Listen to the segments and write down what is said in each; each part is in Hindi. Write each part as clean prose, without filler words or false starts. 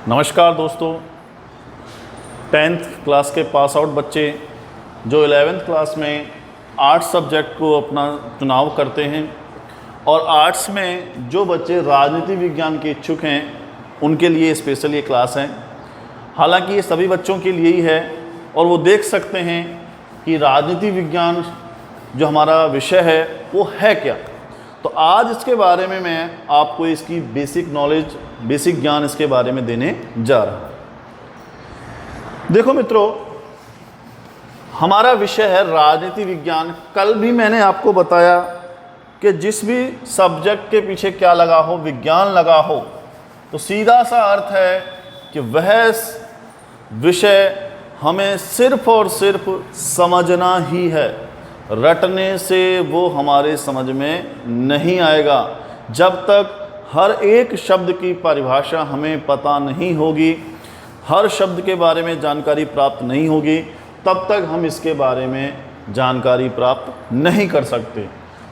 नमस्कार दोस्तों, 10th क्लास के पास आउट बच्चे जो 11th क्लास में आर्ट्स सब्जेक्ट को अपना चुनाव करते हैं और आर्ट्स में जो बच्चे राजनीति विज्ञान के इच्छुक हैं उनके लिए स्पेशल ये क्लास है। हालांकि ये सभी बच्चों के लिए ही है और वो देख सकते हैं कि राजनीति विज्ञान जो हमारा विषय है वो है क्या। तो आज इसके बारे में मैं आपको इसकी बेसिक नॉलेज, बेसिक ज्ञान इसके बारे में देने जा रहा हूँ। देखो मित्रों, हमारा विषय है राजनीति विज्ञान। कल भी मैंने आपको बताया कि जिस भी सब्जेक्ट के पीछे क्या लगा हो, विज्ञान लगा हो, तो सीधा सा अर्थ है कि वह विषय हमें सिर्फ और सिर्फ समझना ही है। रटने से वो हमारे समझ में नहीं आएगा। जब तक हर एक शब्द की परिभाषा हमें पता नहीं होगी, हर शब्द के बारे में जानकारी प्राप्त नहीं होगी, तब तक हम इसके बारे में जानकारी प्राप्त नहीं कर सकते।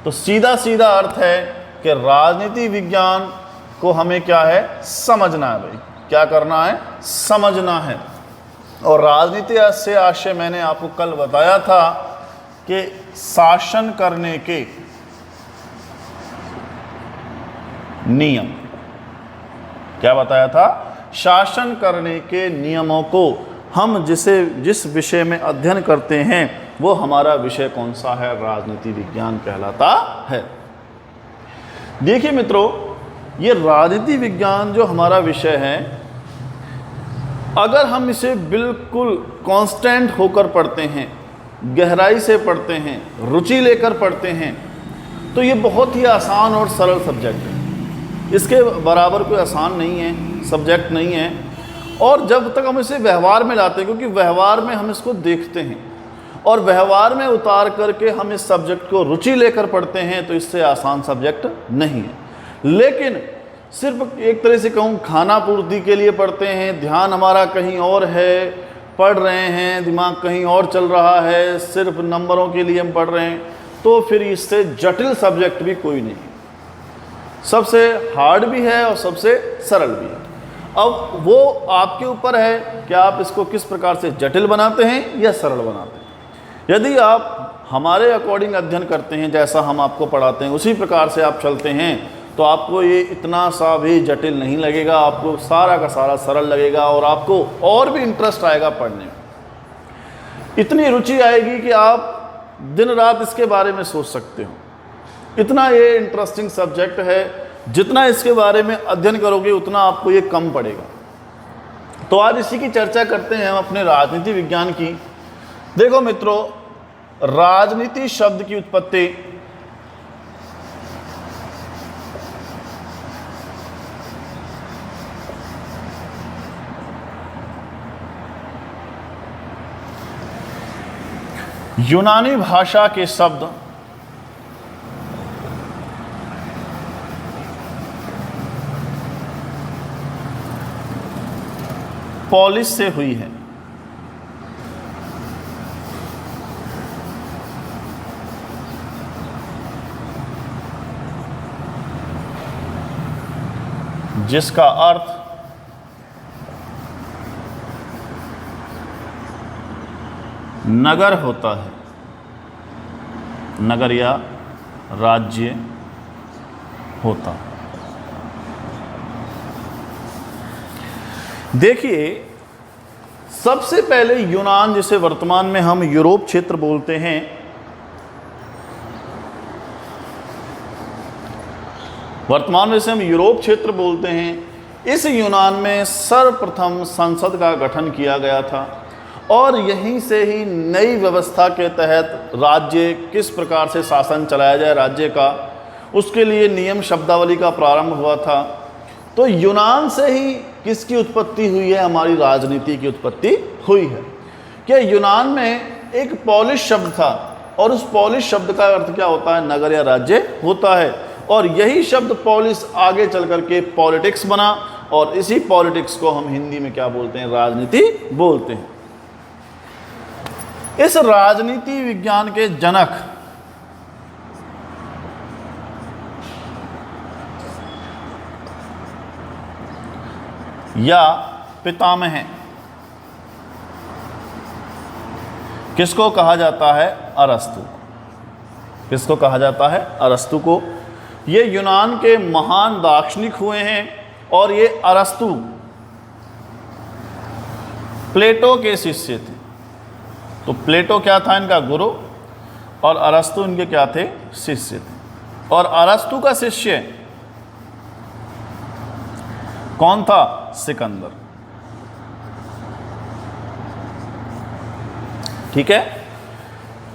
तो सीधा सीधा अर्थ है कि राजनीति विज्ञान को हमें क्या है, समझना है। भाई क्या करना है, समझना है। और राजनीति से आशय मैंने आपको कल बताया था कि शासन करने के नियम, क्या बताया था, शासन करने के नियमों को हम जिस विषय में अध्ययन करते हैं वो हमारा विषय कौन सा है, राजनीति विज्ञान कहलाता है। देखिए मित्रों, ये राजनीति विज्ञान जो हमारा विषय है, अगर हम इसे बिल्कुल कांस्टेंट होकर पढ़ते हैं, गहराई से पढ़ते हैं, रुचि लेकर पढ़ते हैं, तो ये बहुत ही आसान और सरल सब्जेक्ट है। इसके बराबर कोई आसान नहीं है, सब्जेक्ट नहीं है। और जब तक हम इसे व्यवहार में लाते हैं, क्योंकि व्यवहार में हम इसको देखते हैं और व्यवहार में उतार करके हम इस सब्जेक्ट को रुचि लेकर पढ़ते हैं, तो इससे आसान सब्जेक्ट नहीं है। लेकिन सिर्फ एक तरह से कहूँ, खाना पूर्ति के लिए पढ़ते हैं, ध्यान हमारा कहीं और है, पढ़ रहे हैं, दिमाग कहीं और चल रहा है, सिर्फ नंबरों के लिए हम पढ़ रहे हैं, तो फिर इससे जटिल सब्जेक्ट भी कोई नहीं। सबसे हार्ड भी है और सबसे सरल भी है। अब वो आपके ऊपर है कि आप इसको किस प्रकार से जटिल बनाते हैं या सरल बनाते हैं। यदि आप हमारे अकॉर्डिंग अध्ययन करते हैं, जैसा हम आपको पढ़ाते हैं उसी प्रकार से आप चलते हैं, तो आपको ये इतना सा भी जटिल नहीं लगेगा, आपको सारा का सारा सरल लगेगा और आपको और भी इंटरेस्ट आएगा पढ़ने में। इतनी रुचि आएगी कि आप दिन रात इसके बारे में सोच सकते हो। इतना ये इंटरेस्टिंग सब्जेक्ट है, जितना इसके बारे में अध्ययन करोगे उतना आपको ये कम पड़ेगा। तो आज इसी की चर्चा करते हैं हम अपने राजनीति विज्ञान की। देखो मित्रों, राजनीति शब्द की उत्पत्ति यूनानी भाषा के शब्द पोलिस से हुई है। जिसका अर्थ नगर होता है, नगर या राज्य होता है। देखिए, सबसे पहले यूनान, जिसे वर्तमान में हम यूरोप क्षेत्र बोलते हैं, वर्तमान में इसे हम यूरोप क्षेत्र बोलते हैं। इस यूनान में सर्वप्रथम संसद का गठन किया गया था और यहीं से ही नई व्यवस्था के तहत राज्य किस प्रकार से शासन चलाया जाए राज्य का, उसके लिए नियम शब्दावली का प्रारंभ हुआ था। तो यूनान से ही किसकी उत्पत्ति हुई है, हमारी राजनीति की उत्पत्ति हुई है। क्या यूनान में एक पॉलिश शब्द था और उस पॉलिश शब्द का अर्थ क्या होता है, नगर या राज्य होता है। और यही शब्द पॉलिस आगे चल करके पॉलिटिक्स बना और इसी पॉलिटिक्स को हम हिंदी में क्या बोलते हैं, राजनीति बोलते हैं। इस राजनीति विज्ञान के जनक या पितामह हैं। किसको कहा जाता है? अरस्तु। किसको कहा जाता है? अरस्तु को। ये यूनान के महान दार्शनिक हुए हैं और ये अरस्तु प्लेटो के शिष्य थे। तो प्लेटो क्या था? इनका गुरु, और अरस्तु इनके क्या थे? शिष्य थे। और अरस्तु का शिष्य कौन था? सिकंदर। ठीक है।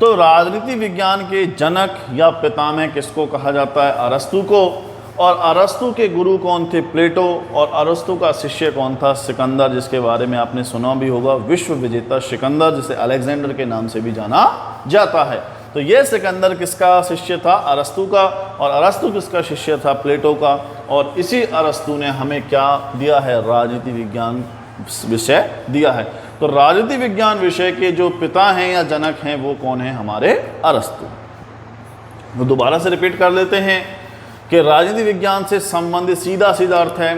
तो राजनीति विज्ञान के जनक या पितामह किसको कहा जाता है? अरस्तु को। और अरस्तु के गुरु कौन थे? प्लेटो। और अरस्तु का शिष्य कौन था? सिकंदर, जिसके बारे में आपने सुना भी होगा, विश्व विजेता सिकंदर, जिसे अलेक्जेंडर के नाम से भी जाना जाता है। तो ये सिकंदर किसका शिष्य था? अरस्तु का। और अरस्तु किसका शिष्य था? प्लेटो का। और इसी अरस्तु ने हमें क्या दिया है? राजनीति विज्ञान विषय दिया है। तो राजनीति विज्ञान विषय के जो पिता हैं या जनक हैं वो कौन है? हमारे अरस्तु। वो दोबारा से रिपीट कर लेते हैं कि राजनीति विज्ञान से संबंधित सीधा सीधा अर्थ है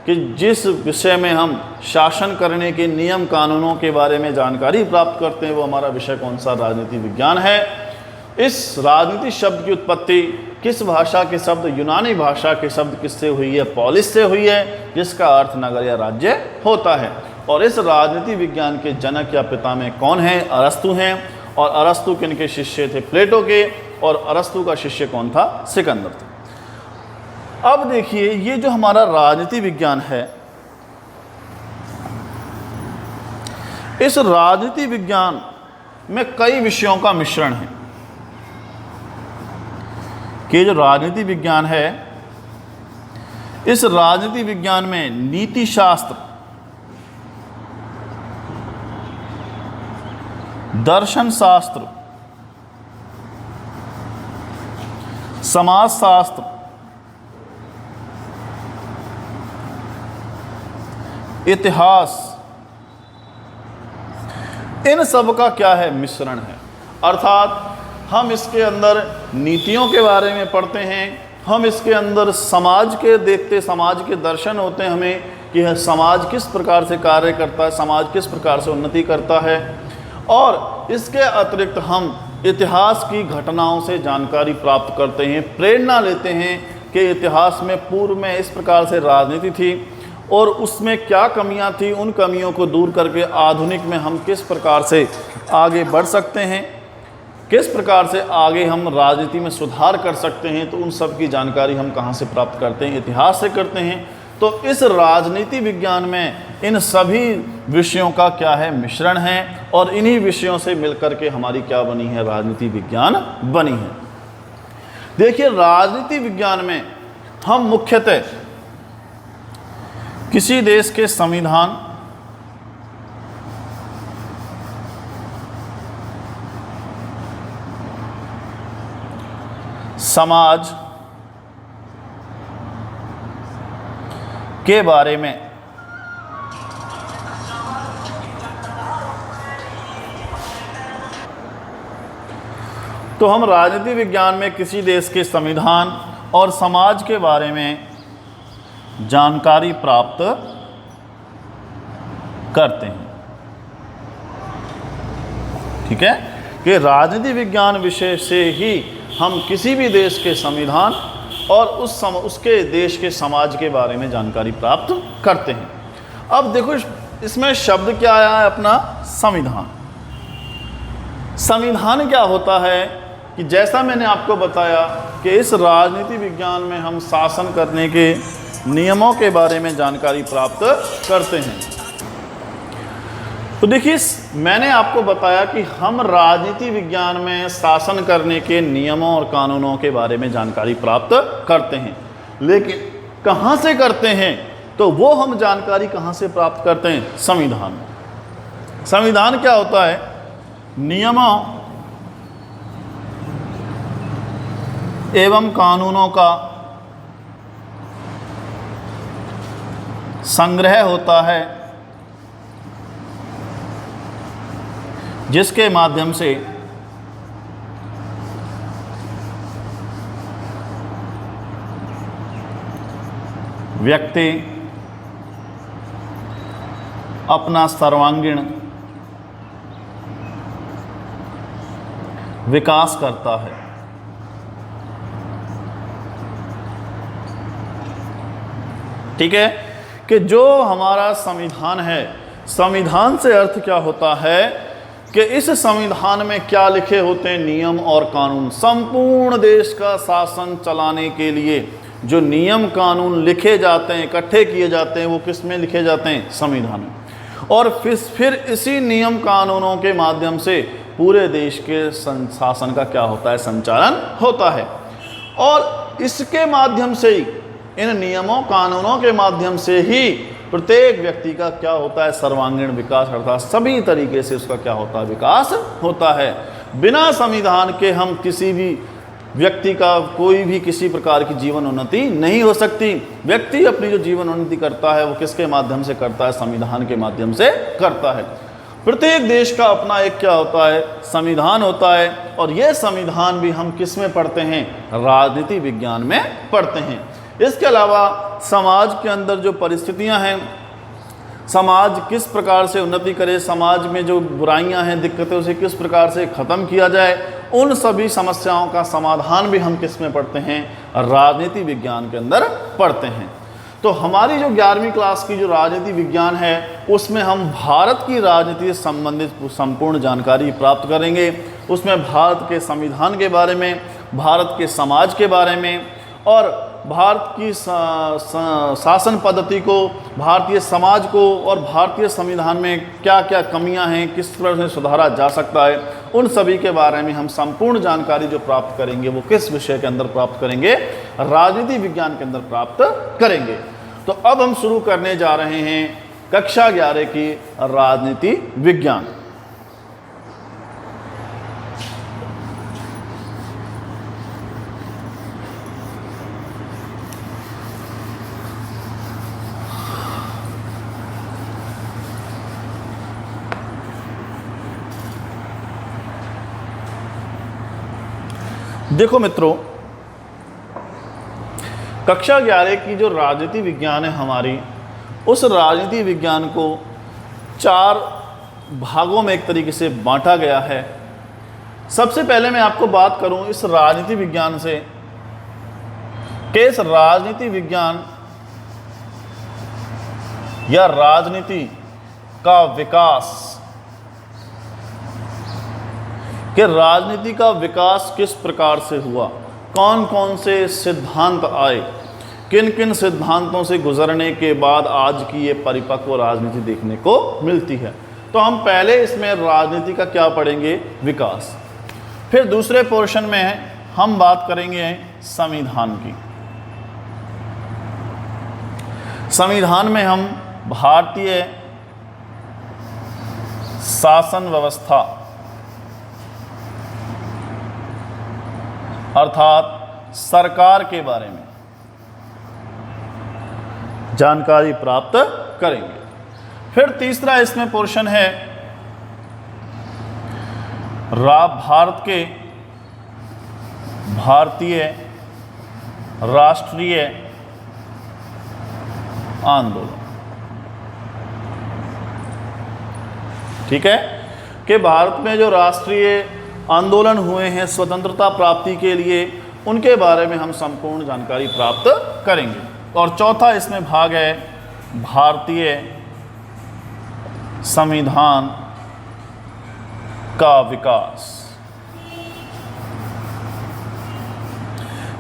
कि जिस विषय में हम शासन करने के नियम कानूनों के बारे में जानकारी प्राप्त करते हैं वो हमारा विषय कौन सा? राजनीति विज्ञान है। इस राजनीति शब्द की उत्पत्ति किस भाषा के शब्द? यूनानी भाषा के शब्द किससे हुई है? पॉलिस से हुई है, जिसका अर्थ नगर या राज्य होता है। और इस राजनीति विज्ञान के जनक या पितामह कौन हैं? अरस्तु हैं। और अरस्तु किनके शिष्य थे? प्लेटो के। और अरस्तु का शिष्य कौन था? सिकंदर था। अब देखिए, ये जो हमारा राजनीति विज्ञान है, इस राजनीति विज्ञान में कई विषयों का मिश्रण है। कि जो राजनीति विज्ञान है, इस राजनीति विज्ञान में नीति शास्त्र, दर्शन शास्त्र, समाज शास्त्र, इतिहास, इन सब का क्या है? मिश्रण है। अर्थात हम इसके अंदर नीतियों के बारे में पढ़ते हैं, हम इसके अंदर समाज के देखते, समाज के दर्शन होते हैं हमें कि यह समाज किस प्रकार से कार्य करता है, समाज किस प्रकार से उन्नति करता है। और इसके अतिरिक्त हम इतिहास की घटनाओं से जानकारी प्राप्त करते हैं, प्रेरणा लेते हैं कि इतिहास में पूर्व में इस प्रकार से राजनीति थी और उसमें क्या कमियां थी, उन कमियों को दूर करके आधुनिक में हम किस प्रकार से आगे बढ़ सकते हैं, किस प्रकार से आगे हम राजनीति में सुधार कर सकते हैं। तो उन सब की जानकारी हम कहाँ से प्राप्त करते हैं? इतिहास से करते हैं। तो इस राजनीति विज्ञान में इन सभी विषयों का क्या है? मिश्रण है। और इन्हीं विषयों से मिलकर के हमारी क्या बनी है? राजनीति विज्ञान बनी है। देखिए, राजनीति विज्ञान में हम मुख्यतः किसी देश के संविधान, समाज के बारे में तो हम राजनीति विज्ञान में किसी देश के संविधान और समाज के बारे में जानकारी प्राप्त करते हैं। ठीक है, कि राजनीति विज्ञान विषय से ही हम किसी भी देश के संविधान और उसके देश के समाज के बारे में जानकारी प्राप्त करते हैं। अब देखो, इसमें शब्द क्या आया है? अपना संविधान। संविधान क्या होता है कि जैसा मैंने आपको बताया कि इस राजनीति विज्ञान में हम शासन करने के नियमों के बारे में जानकारी प्राप्त करते हैं। तो देखिए, मैंने आपको बताया कि हम राजनीति विज्ञान में शासन करने के नियमों और कानूनों के बारे में जानकारी प्राप्त करते हैं, लेकिन कहाँ से करते हैं? तो वो हम जानकारी कहाँ से प्राप्त करते हैं? संविधान। संविधान क्या होता है? नियमों एवं कानूनों का संग्रह होता है, जिसके माध्यम से व्यक्ति, अपना सर्वांगीण विकास करता है। ठीक है कि जो हमारा संविधान है, संविधान से अर्थ क्या होता है कि इस संविधान में क्या लिखे होते हैं, नियम और कानून। संपूर्ण देश का शासन चलाने के लिए जो नियम कानून लिखे जाते हैं, इकट्ठे किए जाते हैं, वो किस में लिखे जाते हैं, संविधान में। और फिर इसी नियम कानूनों के माध्यम से पूरे देश के शासन का क्या होता है, संचालन होता है। और इसके माध्यम से ही, इन नियमों कानूनों के माध्यम से ही प्रत्येक व्यक्ति का क्या होता है, सर्वांगीण विकास, अर्थात सभी तरीके से उसका क्या होता है, विकास होता है। बिना संविधान के हम किसी भी व्यक्ति का कोई भी किसी प्रकार की जीवन उन्नति नहीं हो सकती। व्यक्ति अपनी जो जीवन उन्नति करता है वो किसके माध्यम से करता है, संविधान के माध्यम से करता है। प्रत्येक देश का अपना एक क्या होता है, संविधान होता है। और ये संविधान भी हम किस में पढ़ते हैं, राजनीति विज्ञान में पढ़ते हैं। इसके अलावा समाज के अंदर जो परिस्थितियां हैं, समाज किस प्रकार से उन्नति करे, समाज में जो बुराइयां हैं, दिक्कतें, उसे किस प्रकार से ख़त्म किया जाए, उन सभी समस्याओं का समाधान भी हम किस में पढ़ते हैं, राजनीति विज्ञान के अंदर पढ़ते हैं। तो हमारी जो 11वीं क्लास की जो राजनीति विज्ञान है, उसमें हम भारत की राजनीति से संबंधित संपूर्ण जानकारी प्राप्त करेंगे। उसमें भारत के संविधान के बारे में, भारत के समाज के बारे में, और भारत की शासन पद्धति को, भारतीय समाज को और भारतीय संविधान में क्या क्या कमियां हैं, किस तरह से सुधारा जा सकता है, उन सभी के बारे में हम संपूर्ण जानकारी जो प्राप्त करेंगे वो किस विषय के अंदर प्राप्त करेंगे, राजनीति विज्ञान के अंदर प्राप्त करेंगे। तो अब हम शुरू करने जा रहे हैं कक्षा 11 की राजनीति विज्ञान। देखो मित्रों, कक्षा 11 की जो राजनीति विज्ञान है हमारी, उस राजनीति विज्ञान को 4 भागों में एक तरीके से बांटा गया है। सबसे पहले मैं आपको बात करूं इस राजनीति विज्ञान से कि इस राजनीति विज्ञान या राजनीति का विकास, कि राजनीति का विकास किस प्रकार से हुआ, कौन कौन से सिद्धांत आए, किन किन सिद्धांतों से गुजरने के बाद आज की ये परिपक्व राजनीति देखने को मिलती है। तो हम पहले इसमें राजनीति का क्या पढ़ेंगे, विकास। फिर दूसरे पोर्शन में हम बात करेंगे संविधान की। संविधान में हम भारतीय शासन व्यवस्था अर्थात सरकार के बारे में जानकारी प्राप्त करेंगे। फिर तीसरा इसमें पोर्शन है भारतीय राष्ट्रीय आंदोलन। ठीक है कि भारत में जो राष्ट्रीय आंदोलन हुए हैं स्वतंत्रता प्राप्ति के लिए, उनके बारे में हम संपूर्ण जानकारी प्राप्त करेंगे। और चौथा इसमें भाग है भारतीय संविधान का विकास,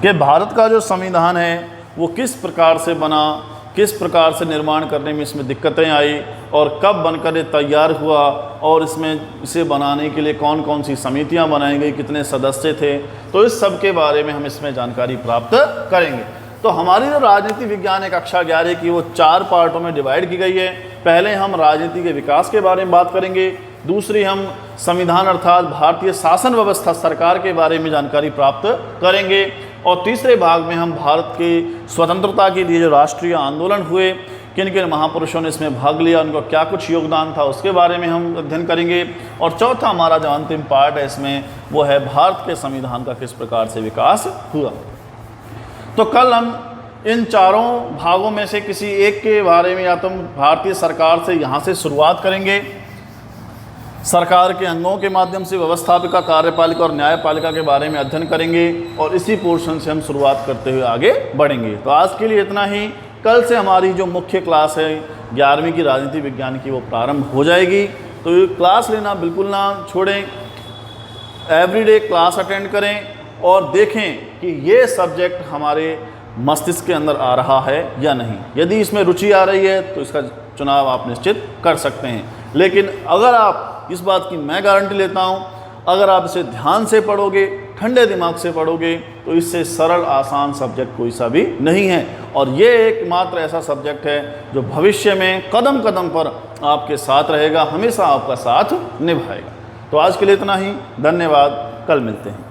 कि भारत का जो संविधान है वो किस प्रकार से बना, किस प्रकार से निर्माण करने में इसमें दिक्कतें आई और कब बनकर ये तैयार हुआ, और इसमें इसे बनाने के लिए कौन कौन सी समितियां बनाई गई, कितने सदस्य थे, तो इस सब के बारे में हम इसमें जानकारी प्राप्त करेंगे। तो हमारी जो राजनीति विज्ञान है कक्षा 11 की, वो 4 पार्टों में डिवाइड की गई है। पहले हम राजनीति के विकास के बारे में बात करेंगे, दूसरी हम संविधान अर्थात भारतीय शासन व्यवस्था सरकार के बारे में जानकारी प्राप्त करेंगे, और तीसरे भाग में हम भारत की स्वतंत्रता के लिए जो राष्ट्रीय आंदोलन हुए, किन किन महापुरुषों ने इसमें भाग लिया, उनका क्या कुछ योगदान था, उसके बारे में हम अध्ययन करेंगे। और चौथा हमारा जो अंतिम पार्ट है इसमें वो है भारत के संविधान का किस प्रकार से विकास हुआ। तो कल हम इन चारों भागों में से किसी एक के बारे में या तो भारतीय सरकार से यहाँ से शुरुआत करेंगे, सरकार के अंगों के माध्यम से व्यवस्थापिका, कार्यपालिका और न्यायपालिका के बारे में अध्ययन करेंगे और इसी पोर्शन से हम शुरुआत करते हुए आगे बढ़ेंगे। तो आज के लिए इतना ही। कल से हमारी जो मुख्य क्लास है 11वीं की राजनीति विज्ञान की वो प्रारंभ हो जाएगी। तो ये क्लास लेना बिल्कुल ना छोड़ें, एवरीडे क्लास अटेंड करें और देखें कि ये सब्जेक्ट हमारे मस्तिष्क के अंदर आ रहा है या नहीं। यदि इसमें रुचि आ रही है तो इसका चुनाव आप निश्चित कर सकते हैं। लेकिन अगर आप, इस बात की मैं गारंटी लेता हूँ, अगर आप इसे ध्यान से पढ़ोगे, ठंडे दिमाग से पढ़ोगे, तो इससे सरल आसान सब्जेक्ट कोई सा भी नहीं है। और ये एकमात्र ऐसा सब्जेक्ट है जो भविष्य में कदम कदम पर आपके साथ रहेगा, हमेशा आपका साथ निभाएगा। तो आज के लिए इतना ही। धन्यवाद। कल मिलते हैं।